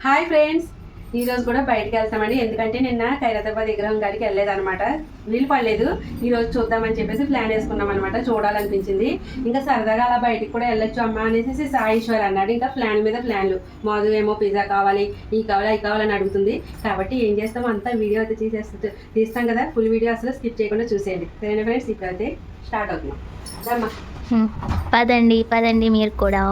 Hi friends, ఈరోజు కూడా బయటకు వెళ్తామండి. ఎందుకంటే నిన్న ఖైరతాబాద్ విగ్రహం కాడికి వెళ్ళలేదన్నమాట, వీలు పడలేదు. ఈరోజు చూద్దామని చెప్పేసి ప్లాన్ వేసుకున్నాం అనమాట. చూడాలనిపించింది, ఇంకా సరదాగా అలా బయటికి కూడా వెళ్ళొచ్చు అమ్మ అనేసి సాయేశ్వర్ అన్నాడు. ఇంకా ప్లాన్ మీద ప్లాన్లు. మాధు ఏమో పిజ్జా కావాలి, ఈ కావాలి, అవి కావాలని అడుగుతుంది. కాబట్టి ఏం చేస్తాం, అంతా వీడియో అయితే తీస్తాం కదా. ఫుల్ వీడియో అసలు స్కిప్ చేయకుండా చూసేయండి. సరేనా ఫ్రెండ్స్, ఇప్పుడైతే స్టార్ట్ అవుతున్నాం. అమ్మా పదండి పదండి మీరు కూడా.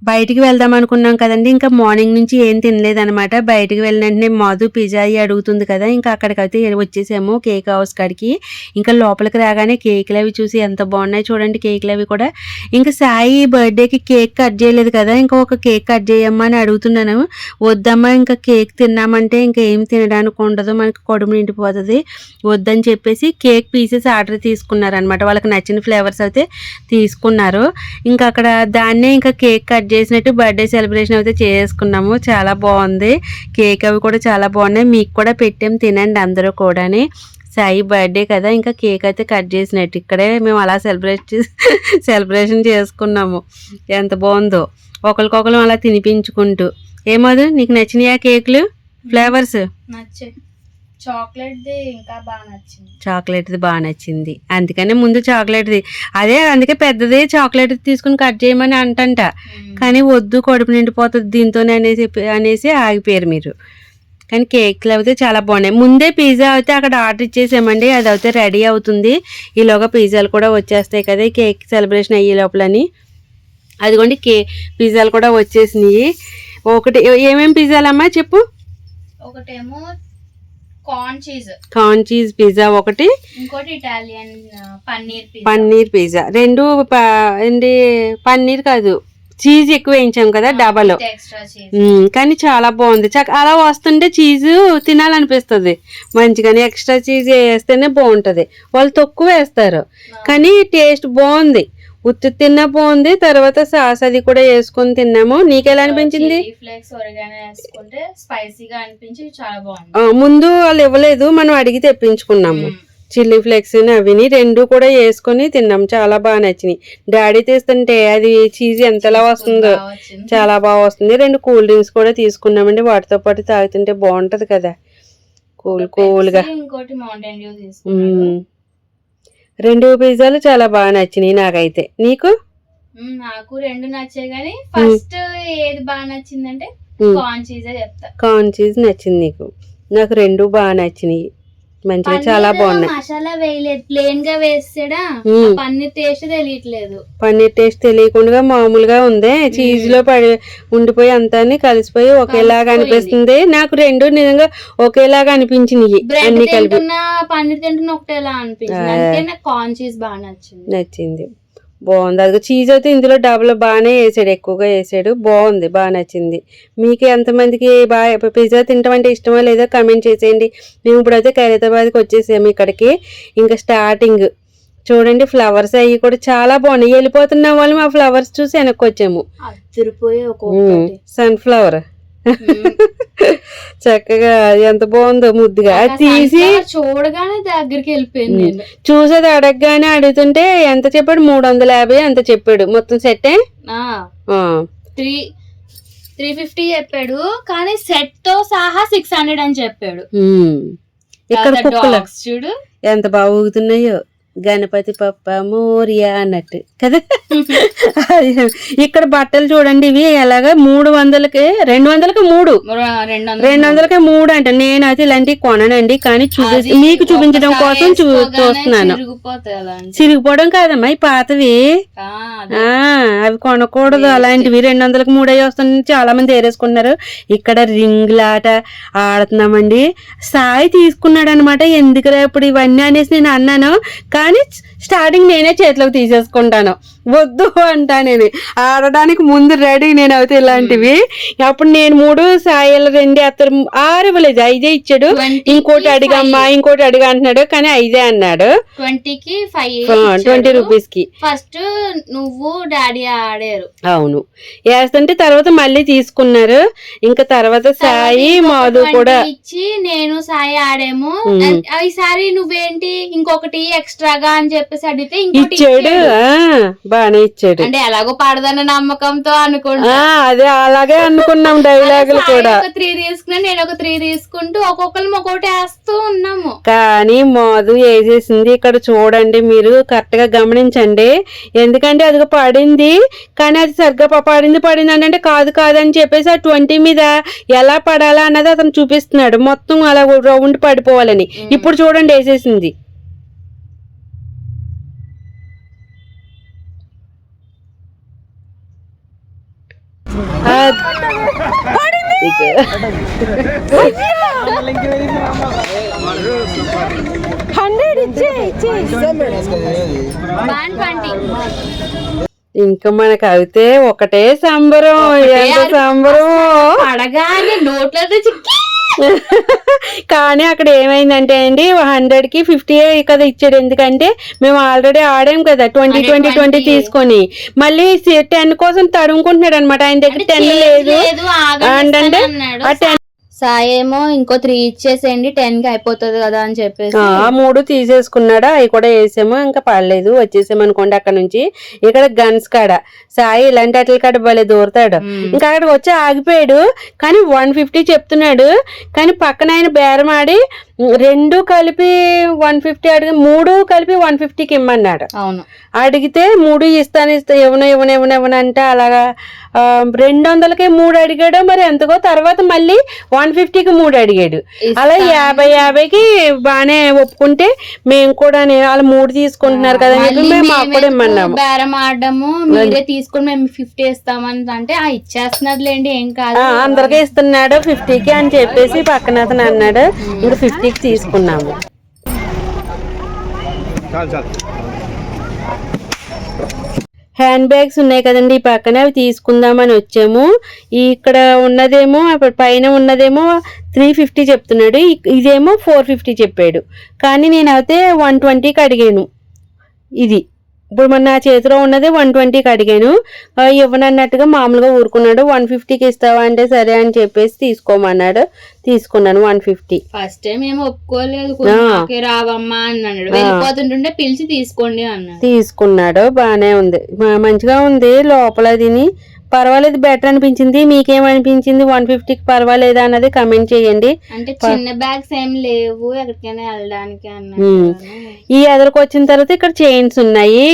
బయటికి వెళ్దాం అనుకున్నాం కదండి. ఇంకా మార్నింగ్ నుంచి ఏం తినలేదనమాట. బయటికి వెళ్ళిన వెంటనే మధు పిజ్జా అడుగుతుంది కదా, ఇంకా అక్కడికైతే వచ్చేసాము కేక్ హౌస్ కాడికి. ఇంకా లోపలికి రాగానే కేకులు అవి చూసి ఎంత బాగున్నాయి చూడండి, కేకులు అవి కూడా. ఇంకా సాయి బర్త్డేకి కేక్ కట్ చేయలేదు కదా, ఇంకా ఒక కేక్ కట్ చేయమ్మా అని అడుగుతున్నాను. వద్దమ్మా, ఇంకా కేక్ తిన్నామంటే ఇంకా ఏం తినడానికి ఉండదు, మనకి కడుపు నిండిపోతుంది, వద్దని చెప్పేసి కేక్ పీసెస్ ఆర్డర్ తీసుకున్నారనమాట. వాళ్ళకి నచ్చిన ఫ్లేవర్స్ అయితే తీసుకున్నారు. ఇంకా అక్కడ దాన్నే ఇంకా కేక్ కట్ చేసినట్టు బర్త్డే సెలబ్రేషన్ అయితే చేసుకున్నాము. చాలా బాగుంది, కేక్ అవి కూడా చాలా బాగున్నాయి. మీకు కూడా పెట్టాం, తినండి అందరూ కూడాని. సాయి బర్త్డే కదా, ఇంకా కేక్ అయితే కట్ చేసినట్టు ఇక్కడే మేము అలా సెలబ్రేషన్ చేసుకున్నాము. ఎంత బాగుందో, ఒకరికొకరు అలా తినిపించుకుంటూ. ఏమోదు నీకు నచ్చినాయా కేకులు ఫ్లేవర్స్? నచ్చాయి. చాక్లెట్ది ఇంకా బాగా నచ్చింది. చాక్లెట్ది బాగా నచ్చింది, అందుకనే ముందు చాక్లెట్ది, అదే అందుకే పెద్దది చాక్లెట్ తీసుకుని కట్ చేయమని అంటంట. కానీ వద్దు, కడుపు నిండిపోతుంది దీంతోనే అనేసి ఆగిపోయారు మీరు. కానీ కేక్లు అయితే చాలా బాగున్నాయి. ముందే పిజ్జా అయితే అక్కడ ఆర్డర్ ఇచ్చేసామండి, అది అయితే రెడీ అవుతుంది. ఈలోగా పిజ్జాలు కూడా వచ్చేస్తాయి కదా, కేక్ సెలబ్రేషన్ అయ్యే లోపలని. అదిగోండి పిజ్జాలు కూడా వచ్చేసినాయి. ఒకటి ఏమేమి పిజ్జాలమ్మా చెప్పు? ఒకటేమో కార్న్ చీజ్ పిజ్జా ఒకటి, ఇంకోటి ఇటాలియన్ పన్నీర్ పిజ్జా. రెండు ఏంటి పన్నీర్ కాదు, చీజ్ ఎక్కువ వేయించాం కదా డబల్. కానీ చాలా బాగుంది. అలా వస్తుంటే చీజ్ తినాలనిపిస్తుంది మంచిగానే. ఎక్స్ట్రా చీజ్ వేస్తేనే బాగుంటది, వాళ్ళు తక్కువ వేస్తారు కానీ టేస్ట్ బాగుంది. ఉత్తి తిన్నా బాగుంది. తర్వాత సాస్ అది కూడా వేసుకొని తిన్నాము. నీకెలా అనిపించింది? ముందు వాళ్ళు ఇవ్వలేదు, మనం అడిగి తెప్పించుకున్నాము చిల్లీ ఫ్లేక్స్ అవిని. రెండు కూడా వేసుకొని తిన్నాం, చాలా బాగా నచ్చినాయి. డాడీ తీస్తుంటే అది చీజ్ ఎంతలా వస్తుందో, చాలా బాగా వస్తుంది. రెండు కూల్ డ్రింక్స్ కూడా తీసుకున్నామండి, వాటితో పాటు తాగుతుంటే బాగుంటది కదా కూల్గా. రెండు పిజ్జాలు చాలా బాగా నచ్చినాయి నాకైతే. నీకు? నాకు రెండు నచ్చాయి, కానీ ఫస్ట్ ఏది బాగా నచ్చిందంటే కార్న్ చీజ్ చెప్తా. కార్న్ చీజ్ నచ్చింది నీకు? నాకు రెండు బాగా నచ్చినాయి, మంచిగా చాలా బాగున్నాయి. మసాలా వేయలేదు, ప్లేన్ గా వేస్తాడా, పన్నీర్ టేస్ట్ తెలియట్లేదు. పన్నీర్ టేస్ట్ తెలియకుండా మామూలుగా ఉంది, చీజ్ లో ఉండిపోయి అంతా కలిసిపోయి ఒకేలాగా అనిపిస్తుంది. నాకు రెండు నిజంగా ఒకేలాగా అనిపించినాయి అన్ని కలిపి. పన్నీర్ తింటున్న ఒకటేలా అనిపించింది, అందుకే నాకు కార్న్ చీజ్ బాగా నచ్చింది. బాగుంది. అది చీజ్ అయితే ఇందులో డబుల్ బాగానే వేసాడు, ఎక్కువగా వేసాడు, బాగుంది, బాగా నచ్చింది. మీకు ఎంతమందికి బాగా పిజ్జా తింటాం అంటే ఇష్టమో లేదో కమెంట్ చేసేయండి. మేము ఇప్పుడైతే ఖైరతాబాద్కి వచ్చేసాము ఇక్కడికి. ఇంకా స్టార్టింగ్ చూడండి, ఫ్లవర్స్ అవి కూడా చాలా బాగున్నాయి. వెళ్ళిపోతున్న వాళ్ళు మా ఫ్లవర్స్ చూసి వెనక్కి వచ్చాము. సన్ఫ్లవర్ చక్కగా ఎంత బాగుందో, ముద్దుగా తీసి చూడగానే దగ్గరికి వెళ్ళిపోయింది. చూసేది అడగగానే అడుగుతుంటే ఎంత చెప్పాడు? 350 అంత చెప్పాడు. మొత్తం సెట్ 350 చెప్పాడు, కానీ సెట్ తో సహా 600 అని చెప్పాడు. ఇక్కడ కుక్కలు చూడు ఎంత బాగా ఊగుతున్నాయో, గణపతి పప్ప మోరియా అన్నట్టు కదా. ఇక్కడ బట్టలు చూడండి, ఇవి ఎలాగా 300కి 200కి 200కి 3 అంట. నేనైతే ఇలాంటివి కొననండి, కానీ మీకు చూపించడం కోసం చూస్తున్నాను. చిరిగిపోవడం కాదమ్మా, ఈ పాతవి అవి కొనకూడదు. అలాంటివి 200కి 3 అయ్యి వస్తుంది, చాలా మంది ఏరేసుకున్నారు. ఇక్కడ రింగ్లాట ఆడుతున్నామండి. సాయి తీసుకున్నాడు అనమాట. ఎందుకురా ఇప్పుడు ఇవన్నీ అనేసి నేను అన్నాను, కానీ స్టార్టింగ్ నేనే చేతిలోకి తీసేసుకుంటాను, వద్దు అంటా. నేను ఆడడానికి ముందు రెడీ నేను అవుతాయి ఇలాంటివి. అప్పుడు నేను 3, సాయిలు 2 అత్తరు 6 ఇవ్వలేదు, 5 ఇచ్చాడు. ఇంకోటి అడిగమ్మా, ఇంకోటి అడిగా అంటున్నాడు, కానీ 5 అన్నాడు. 20 రూపీస్ కి ఫస్ట్ నువ్వు డాడీ ఆడారు. అవును, వేస్తుంటే తర్వాత మళ్ళీ తీసుకున్నారు. ఇంకా తర్వాత సాయి మాధు కూడా ఇచ్చి నేను సాయి ఆడాము. ఈసారి నువ్వేంటి ఇంకొకటి ఎక్స్ట్రాగా అని చెప్పేసి అడిగితే ఇచ్చాడు. బాగానే ఇచ్చాడు. అంటే ఎలాగో పడదన్న నమ్మకంతో అనుకుంటా. అదే అలాగే అనుకున్నాం డైలాగులు కూడా. 3 తీసుకున్నా, నేను ఒక 3 తీసుకుంటూ ఒక్కొక్కరు ఒక్కొక్కటి వేస్తూ ఉన్నాము. కానీ మోదు వేసేసింది. ఇక్కడ చూడండి, మీరు కరెక్ట్ గా గమనించండి. ఎందుకంటే అది పడింది, కానీ అది సరిగ్గా పడింది అంటే కాదు కాదని చెప్పేసి ఆ 20 మీద ఎలా పడాలా అన్నది అతను చూపిస్తున్నాడు. మొత్తం అలా రౌండ్ పడిపోవాలని. ఇప్పుడు చూడండి వేసేసింది. ఇంకా మనకు అయితే ఒకటే సంబరం, ఎంత సంబరం అడగానే నోట్లతో చిక్కి. కానీ అక్కడ ఏమైందంటే అండి 100కి 50 కదా ఇచ్చాడు. ఎందుకంటే మేము ఆల్రెడీ ఆడాం కదా 20 తీసుకొని, మళ్ళీ 10 కోసం తడుముకుంటున్నాడు అనమాట. ఆయన దగ్గర 10 లేదు అంటే ఆ 10 సాయేమో ఇంకో 3 ఇచ్చేసేయండి 10 కి అయిపోతుంది కదా అని చెప్పేసి 3 తీసేసుకున్నాడా. అవి కూడా వేసాము, ఇంకా పడలేదు. వచ్చేసాము అనుకోండి అక్కడ నుంచి. ఇక్కడ గన్స్ కాడ సాయి ఇలాంటి అట్ల కాడ భలే దూరతాడు. ఇంకా అక్కడికి వచ్చి ఆగిపోయాడు. కానీ 150 చెప్తున్నాడు. కానీ పక్కన ఆయన బేరం ఆడి 2 కలిపి 150 అడిగి 3 కలిపి 150కి ఇమ్మన్నాడు. అవును, అడిగితే 3 ఇస్తాను ఇవ్వను అంటే అలాగా 200కే 3 అడిగాడు. మరి ఎంతకో తర్వాత మళ్ళీ 150కి 3 అడిగాడు. అలా 50కి బాగానే ఒప్పుకుంటే మేము కూడా వాళ్ళు 3 తీసుకుంటున్నారు కదా అని చెప్పి మేము మాకు కూడా ఇమ్మన్నాము. బేరం ఆడము మీరే తీసుకుని మేము 50 ఇస్తామని అంటే ఇచ్చేస్తున్నాడులేండి ఏం కాదు, అందరికీ ఇస్తున్నాడు 50కి అని చెప్పేసి పక్కన అతను అన్నాడు. ఇంకా 50కి తీసుకున్నాము. హ్యాండ్ బ్యాగ్స్ ఉన్నాయి కదండి ఈ పక్కన, అవి తీసుకుందామని వచ్చాము. ఇక్కడ ఉన్నదేమో పైన ఉన్నదేమో 350 చెప్తున్నాడు, ఇదేమో 450 చెప్పాడు. కానీ నేనైతే 120కి అడిగాను. ఇది ఇప్పుడు మన నా చేతిలో ఉన్నది 120కి అడిగాను. ఇవ్వనన్నట్టుగా మామూలుగా ఊరుకున్నాడు. 150కి ఇస్తావా అంటే సరే అని చెప్పేసి తీసుకోమన్నాడు. తీసుకున్నాను 150. ఫస్ట్ టైం ఏమో ఒప్పుకోలేదు, రావమ్మా అన్నాడు. వెళ్ళిపోతుంటుంటే పిలిచి తీసుకోండి అన్నాడు. తీసుకున్నాడు. బానే ఉంది, మంచిగా ఉంది లోపల. దీని పర్వాలేదు, బెటర్ అనిపించింది. మీకేమనిపించింది? 150కి పర్వాలేదా అన్నది కమెంట్ చేయండి. అంటే చిన్న బ్యాగ్స్ ఏం లేవు ఎక్కడికైనా వెళ్ళడానికి అన్నాడు. ఈ ఎదురుకు వచ్చిన తర్వాత ఇక్కడ చైన్స్ ఉన్నాయి.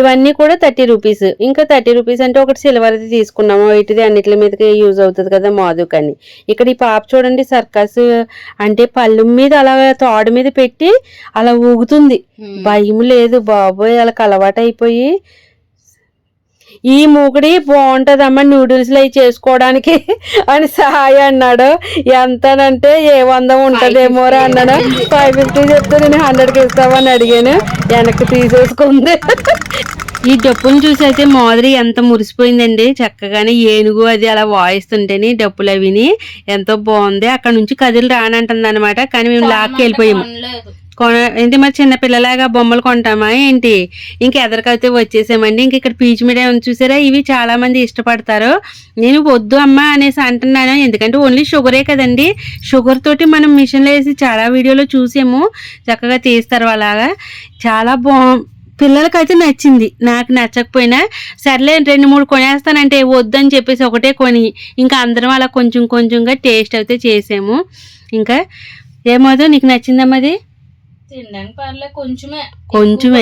ఇవన్నీ కూడా 30 రూపీస్. ఇంకా 30 రూపీస్ అంటే ఒకటి సిల్వర్ది తీసుకున్నాము. వీటిది అన్నిటి మీదకి యూజ్ అవుతుంది కదా మోదుకని. ఇక్కడ ఈ పాప చూడండి సర్కస్ అంటే పళ్ళు మీద అలా తాడు మీద పెట్టి అలా ఊగుతుంది. భయం లేదు బాబోయ్, వాళ్ళకి అలవాటు అయిపోయి. ఈ మూకుడి బాగుంటదమ్మా నూడిల్స్ అవి చేసుకోవడానికి అని సాయి అన్నాడు. ఎంతనంటే 100 ఉంటదేమోరా అన్నాడు. 550 చెప్తే నేను 100కి ఇస్తావని అడిగాను. వెనక్కి తీసేసుకుంది. ఈ డప్పులు చూసి అయితే మాదిరి ఎంత మురిసిపోయిందండి. చక్కగానే ఏనుగు అది అలా వాయిస్తుంటేనే డప్పులు అవిని ఎంతో బాగుంది. అక్కడ నుంచి కదిలి రానంటుంది అనమాట. కానీ మేము లాక్కి వెళ్ళిపోయాము. ఏంటి మరి చిన్న పిల్లలాగా బొమ్మలు కొంటామా ఏంటి? ఇంక ఎదరికైతే వచ్చేసామండి. ఇంక ఇక్కడ పీచ్ మిఠాయి ఉంది చూసారా, ఇవి చాలా మంది ఇష్టపడతారు. నేను వద్దు అమ్మా అనేసి అంటున్నాను. ఎందుకంటే ఓన్లీ షుగరే కదండి. షుగర్ తోటి మనం మిషన్లో వేసి చాలా వీడియోలో చూసాము, చక్కగా తీస్తారు అలాగా. చాలా పిల్లలకైతే నచ్చింది. నాకు నచ్చకపోయినా సర్లే 2-3 కొనేస్తానంటే వద్దని చెప్పేసి ఒకటే కొని ఇంకా అందరం అలా కొంచెం కొంచెంగా టేస్ట్ అయితే చేసాము. ఇంకా ఏమోదో నీకు నచ్చిందమ్మా అది? కొంచెమే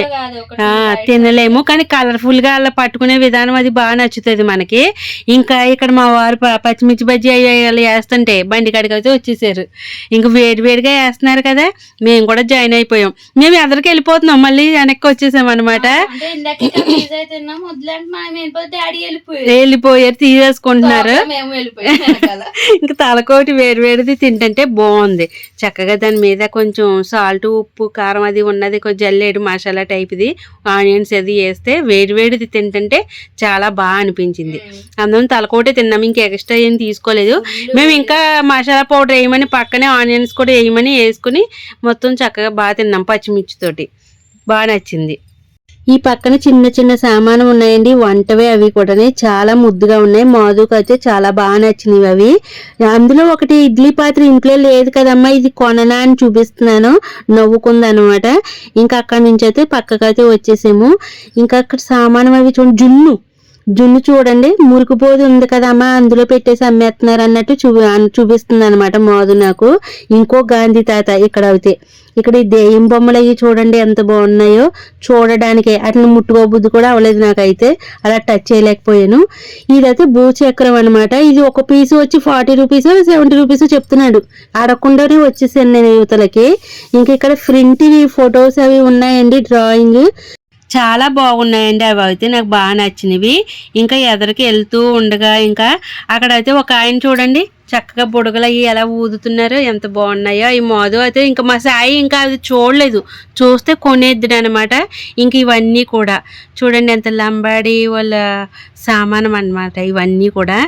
తినలేము, కానీ కలర్ఫుల్ గా అలా పట్టుకునే విధానం అది బాగా నచ్చుతుంది మనకి. ఇంకా ఇక్కడ మా వారు పచ్చిమిర్చి బజ్జీ అవి వేస్తుంటే బండి కాడికి అయితే వచ్చేసారు. ఇంకా వేడిగా వేస్తున్నారు కదా, మేము కూడా జాయిన్ అయిపోయాం. మేము ఎదరికి వెళ్ళిపోతున్నాం, మళ్ళీ వెనక్కి వచ్చేసాం అనమాట. వెళ్ళిపోయారు, తీసేసుకుంటున్నారు. ఇంకా తలకోటి వేడిది తింటుంటే బాగుంది. చక్కగా దాని మీద కొంచెం సాల్ట్ ఉప్పు కారం అది ఉన్నది, కొంచెం జల్లేడు మసాలా టైప్ది ఆనియన్స్ అది వేస్తే వేడిది తింటుంటే చాలా బాగా అనిపించింది. అందులో తలకోటే తిన్నాం, ఇంకా ఎక్స్ట్రా ఏం తీసుకోలేదు. మేము ఇంకా మసాలా పౌడర్ వేయమని పక్కనే ఆనియన్స్ కూడా వేయమని వేసుకుని మొత్తం చక్కగా బాగా తిన్నాం పచ్చిమిర్చితోటి. బాగా నచ్చింది. ఈ పక్కన చిన్న చిన్న సామాను ఉన్నాయండి, వంటవే అవి కూడా చాలా ముద్దుగా ఉన్నాయి. మాధుకు అయితే చాలా బాగా నచ్చినవి అవి. అందులో ఒకటి ఇడ్లీ పాత్ర ఇంట్లో లేదు కదమ్మా, ఇది కొననా అని చూపిస్తున్నాను, నవ్వుకుంది అనమాట. ఇంకా అక్కడి నుంచి అయితే పక్కకైతే వచ్చేసాము. ఇంకా అక్కడ సామాను అవి చూడండి, జున్ను చూడండి మురికిపోదు ఉంది కదమ్మా, అందులో పెట్టేసి అమ్మేస్తున్నారు అన్నట్టు చూపిస్తుంది అనమాట మాధు నాకు. ఇంకో గాంధీ తాత ఇక్కడ అయితే. ఇక్కడ ఈ దెయ్యం బొమ్మలు అవి చూడండి ఎంత బాగున్నాయో చూడడానికి. అట్లా ముట్టుకోబుద్ధి కూడా అవ్వలేదు నాకైతే, అలా టచ్ చేయలేకపోయాను. ఇదైతే భూచక్రం అనమాట. ఇది ఒక పీసు వచ్చి 40 రూపీస్ 70 రూపీస్ చెప్తున్నాడు. అడగకుండానే వచ్చేసాను నేను యువతలకి. ఇంక ఇక్కడ ప్రింట్ ఫొటోస్ అవి ఉన్నాయండి, డ్రాయింగ్ చాలా బాగున్నాయండి. అవి అయితే నాకు బాగా నచ్చినవి. ఇంకా ఎదరికి వెళ్తూ ఉండగా ఇంకా అక్కడైతే ఒక ఆయన చూడండి చక్కగా బుడగలు అవి ఎలా ఊదుతున్నారో ఎంత బాగున్నాయో. ఈ మాధు అయితే ఇంకా మా సాయి ఇంకా అది చూడలేదు, చూస్తే కొనేద్దుడు అనమాట. ఇంక ఇవన్నీ కూడా చూడండి ఎంత లంబాడి వాళ్ళ సామానం అనమాట. ఇవన్నీ కూడా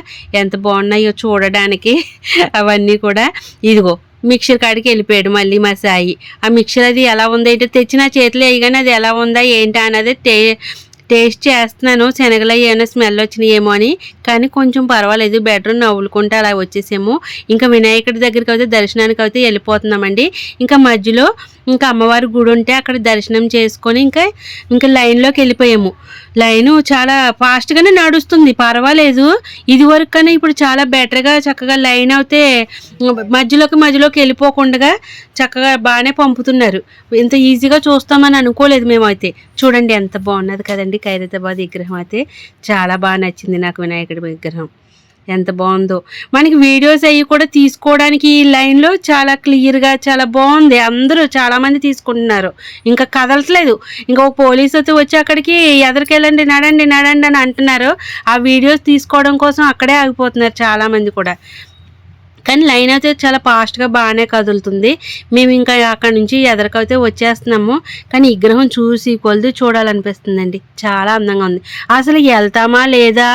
ఎంత బాగున్నాయో చూడడానికి. అవన్నీ కూడా ఇదిగో మిక్సర్ కాడికి వెళ్ళిపోయాడు మళ్ళీ మా సాయి. ఆ మిక్సర్ అది ఎలా ఉందో ఏంటో తెచ్చి నా చేతిలో వేయగానే అది ఎలా ఉందా ఏంటా అన్నది టేస్ట్ చేస్తున్నాను. శనగలు ఏమైనా స్మెల్ వచ్చినాయేమో అని, కానీ కొంచెం పర్వాలేదు, బెటర్ నవ్వులుకుంటే అలా వచ్చేసాము. ఇంకా వినాయకుడి దగ్గరికి అయితే దర్శనానికి అయితే వెళ్ళిపోతున్నామండి. ఇంకా మధ్యలో ఇంకా అమ్మవారి గుడి ఉంటే అక్కడ దర్శనం చేసుకొని ఇంకా లైన్లోకి వెళ్ళిపోయాము. లైను చాలా ఫాస్ట్గానే నడుస్తుంది, పర్వాలేదు. ఇది వరకు కానీ ఇప్పుడు చాలా బెటర్గా చక్కగా లైన్ అయితే మధ్యలోకి వెళ్ళిపోకుండా చక్కగా బాగానే పంపుతున్నారు. ఇంత ఈజీగా చూస్తామని అనుకోలేదు మేమైతే. చూడండి ఎంత బాగున్నది కదండి ఖైరతాబాద్ విగ్రహం అయితే. చాలా బాగా నచ్చింది నాకు వినాయకుడి విగ్రహం, ఎంత బాగుందో. మనకి వీడియోస్ అవి కూడా తీసుకోవడానికి ఈ లైన్లో చాలా క్లియర్గా చాలా బాగుంది. అందరూ చాలామంది తీసుకుంటున్నారు, ఇంకా కదలట్లేదు. ఇంకా ఒక పోలీసు అయితే వచ్చి అక్కడికి ఎదరికెళ్ళండి నడండి అని అంటున్నారు. ఆ వీడియోస్ తీసుకోవడం కోసం అక్కడే ఆగిపోతున్నారు చాలామంది కూడా. కానీ లైన్ అయితే చాలా ఫాస్ట్గా బాగానే కదులుతుంది. మేము ఇంకా అక్కడ నుంచి ఎదరికైతే వచ్చేస్తున్నాము. కానీ విగ్రహం చూసి కొలిది చూడాలనిపిస్తుందండి, చాలా అందంగా ఉంది. అసలు వెళ్తామా లేదా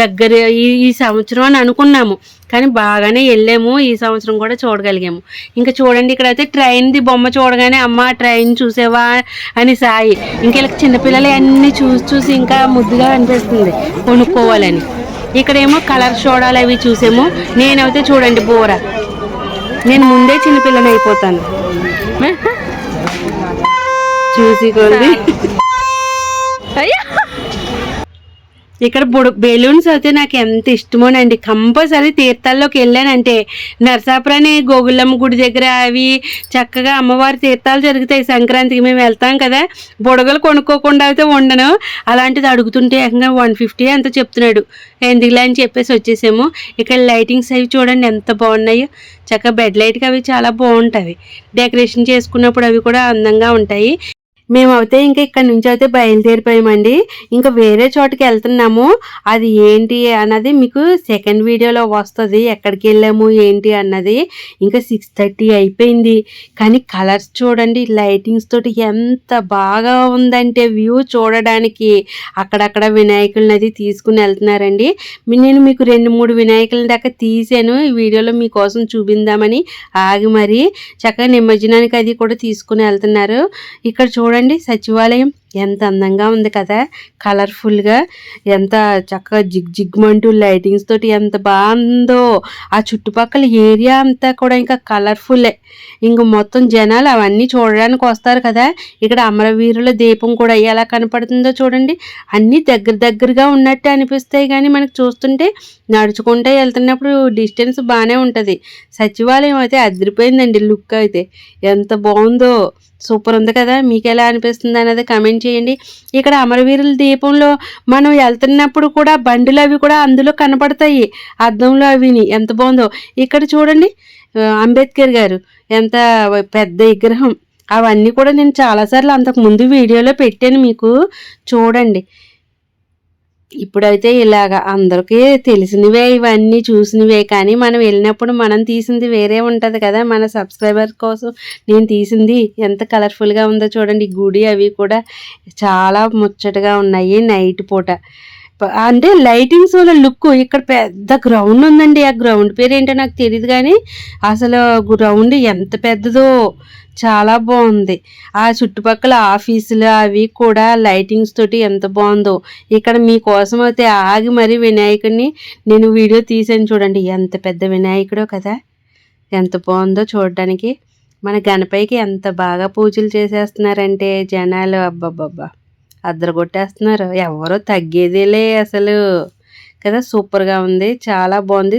దగ్గర ఈ సంవత్సరం అని అనుకున్నాము, కానీ బాగానే వెళ్ళాము. ఈ సంవత్సరం కూడా చూడగలిగాము. ఇంకా చూడండి ఇక్కడైతే ట్రైన్ది బొమ్మ చూడగానే అమ్మ ట్రైన్ చూసేవా అని సాయి. ఇంకా ఇలా చిన్నపిల్లలు అన్నీ చూసి ఇంకా ముద్దుగా అనిపిస్తుంది కొనుక్కోవాలని. ఇక్కడేమో కలర్ సోడాలు అవి చూసాము. నేనైతే చూడండి బోర, నేను ముందే చిన్నపిల్లని అయిపోతాను చూసి కొద్ది. అయ్యా ఇక్కడ బెలూన్స్ అయితే నాకు ఎంత ఇష్టమోనండి. కంపల్సరీ తీర్థాల్లోకి వెళ్ళానంటే నరసాపురాని గోగులమ్మ గుడి దగ్గర అవి చక్కగా అమ్మవారి తీర్థాలు జరుగుతాయి సంక్రాంతికి. మేము వెళ్తాం కదా, బుడగలు కొనుక్కోకుండా అయితే ఉండను. అలాంటిది అడుగుతుంటే ఏకంగా 150 అంత చెప్తున్నాడు. ఎందుకులే అని చెప్పేసి వచ్చేసాము. ఇక్కడ లైటింగ్స్ అవి చూడండి ఎంత బాగున్నాయో. చక్కగా బెడ్ లైట్కి అవి చాలా బాగుంటాయి. డెకరేషన్ చేసుకున్నప్పుడు అవి కూడా అందంగా ఉంటాయి. మేమైతే ఇంకా ఇక్కడ నుంచి అయితే బయలుదేరిపోయామండి. ఇంకా వేరే చోటుకి వెళ్తున్నాము. అది ఏంటి అన్నది మీకు సెకండ్ వీడియోలో వస్తుంది, ఎక్కడికి వెళ్ళాము ఏంటి అన్నది. ఇంకా 6:30 అయిపోయింది. కానీ కలర్స్ చూడండి, లైటింగ్స్ తోటి ఎంత బాగా ఉందంటే వ్యూ చూడడానికి. అక్కడక్కడ వినాయకులని అది తీసుకుని వెళ్తున్నారండి. నేను మీకు 2-3 వినాయకుల దాకా తీసాను ఈ వీడియోలో మీకోసం చూపిందామని ఆగి మరి చక్కగా నిమజ్జనానికి అది కూడా తీసుకుని వెళ్తున్నారు. ఇక్కడ చూడండి సచివాలయం ఎంత అందంగా ఉంది కదా, కలర్ఫుల్గా ఎంత చక్కగా జిగ్మంటూ లైటింగ్స్ తోటి ఎంత బాగుందో. ఆ చుట్టుపక్కల ఏరియా అంతా కూడా ఇంకా కలర్ఫుల్లే. ఇంక మొత్తం జనాలు అవన్నీ చూడడానికి వస్తారు కదా. ఇక్కడ అమరవీరుల దీపం కూడా ఎలా కనపడుతుందో చూడండి. అన్నీ దగ్గరగా ఉన్నట్టు అనిపిస్తాయి, కానీ మనకు చూస్తుంటే నడుచుకుంటే వెళ్తున్నప్పుడు డిస్టెన్స్ బాగానే ఉంటుంది. సచివాలయం అయితే అదిరిపోయిందండి, లుక్ అయితే ఎంత బాగుందో, సూపర్ ఉంది కదా. మీకు ఎలా అనిపిస్తుంది అనేది కమెంట్ చేయండి. ఇక్కడ అమరవీరుల దీపంలో మనం వెళ్తున్నప్పుడు కూడా బండులు అవి కూడా అందులో కనపడతాయి, అద్దంలో అవిని. ఎంత బాగుందో. ఇక్కడ చూడండి అంబేద్కర్ గారు ఎంత పెద్ద విగ్రహం. అవన్నీ కూడా నేను చాలాసార్లు అంతకు ముందు వీడియోలో పెట్టాను, మీకు చూడండి. ఇప్పుడైతే ఇలాగా అందరికీ తెలిసినవే ఇవన్నీ చూసినవే, కానీ మనం వెళ్ళినప్పుడు మనం తీసింది వేరే ఉంటుంది కదా. మన సబ్స్క్రైబర్ కోసం నేను తీసింది ఎంత కలర్ఫుల్గా ఉందో చూడండి. గుడి అవి కూడా చాలా ముచ్చటగా ఉన్నాయి. నైట్ పూట అంటే లైటింగ్స్ వల్ల లుక్ ఇక్కడ పెద్ద గ్రౌండ్ ఉందండి. ఆ గ్రౌండ్ పేరు ఏంటో నాకు తెలియదు కానీ అసలు గ్రౌండ్ ఎంత పెద్దదో, చాలా బాగుంది. ఆ చుట్టుపక్కల ఆఫీసులు అవి కూడా లైటింగ్స్ తోటి ఎంత బాగుందో. ఇక్కడ మీకోసం అయితే ఆగి మరీ వినాయకుడిని నేను వీడియో తీసాను చూడండి. ఎంత పెద్ద వినాయకుడో కదా, ఎంత బాగుందో చూడడానికి. మన గణపయ్యకి ఎంత బాగా పూజలు చేసేస్తున్నారంటే జనాలు, అబ్బబ్బబ్బా అద్దరగొట్టేస్తున్నారు. ఎవరో తగ్గేదేలే అసలు కదా. సూపర్గా ఉంది, చాలా బాగుంది.